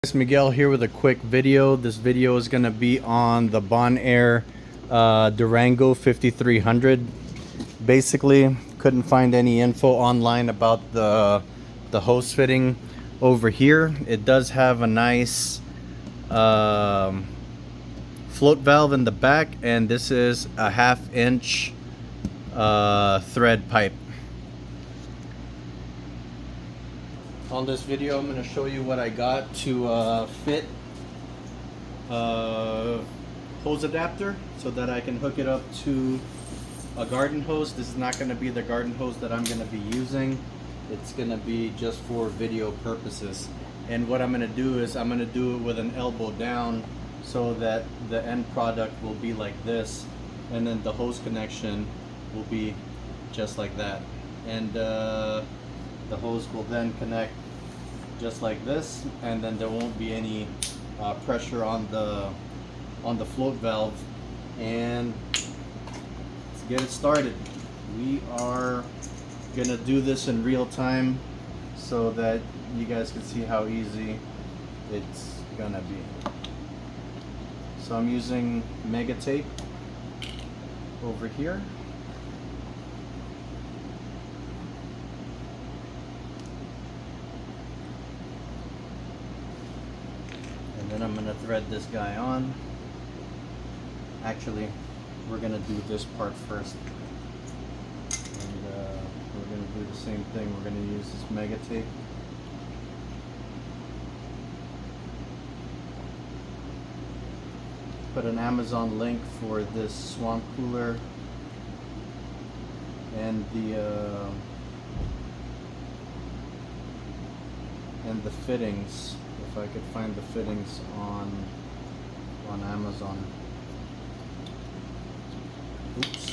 It's Miguel here with a quick video. This video is going to be on the bonaire Durango 5300. Basically, couldn't find any info online about the hose fitting over here. It does have a nice float valve in the back, and this is a 1/2 inch thread pipe. On this video, I'm going to show you what I got to fit hose adapter so that I can hook it up to a garden hose. This is not going to be the garden hose that I'm going to be using. It's going to be just for video purposes. And what I'm going to do is I'm going to do it with an elbow down so that the end product will be like this, and then the hose connection will be just like that. And the hose will then connect just like this, and then there won't be any pressure on the float valve. And let's get it started. We are gonna do this in real time so that you guys can see how easy it's gonna be. So I'm using Mega Tape over here. Then I'm going to thread this guy on. Actually, we're going to do this part first. And we're going to do the same thing. We're going to use this Mega Tape. Put an Amazon link for this swamp cooler and the fittings. If I could find the fittings on Amazon. Oops.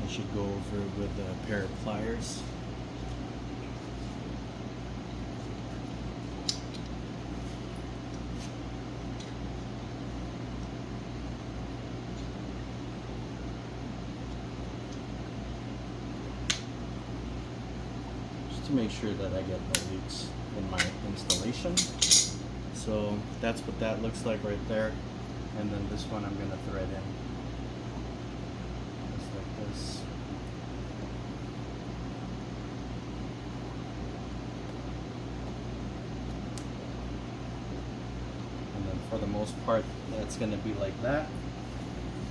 Should go over with a pair of pliers. Just to make sure that I get no leaks in my installation. So that's what that looks like right there. And then this one I'm going to thread in. Just like this. For the most part, that's going to be like that,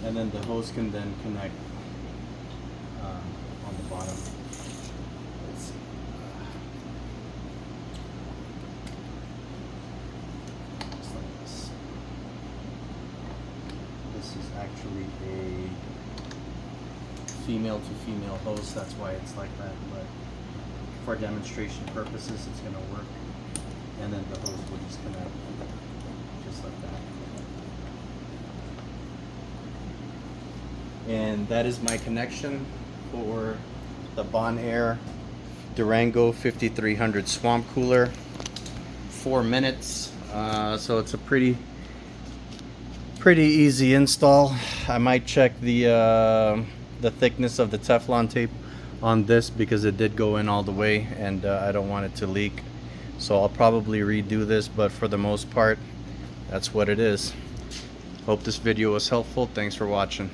and then the hose can then connect on the bottom. Let's see. Just like this. This is actually a female to female hose, that's why it's like that, but for demonstration purposes it's going to work. And then the hose will just connect just like that. And that is my connection for the bonaire Durango 5300 swamp cooler. 4 minutes. So it's a pretty easy install. I might check the thickness of the Teflon tape on this because it did go in all the way, and I don't want it to leak. So I'll probably redo this, but for the most part, that's what it is. Hope this video was helpful. Thanks for watching.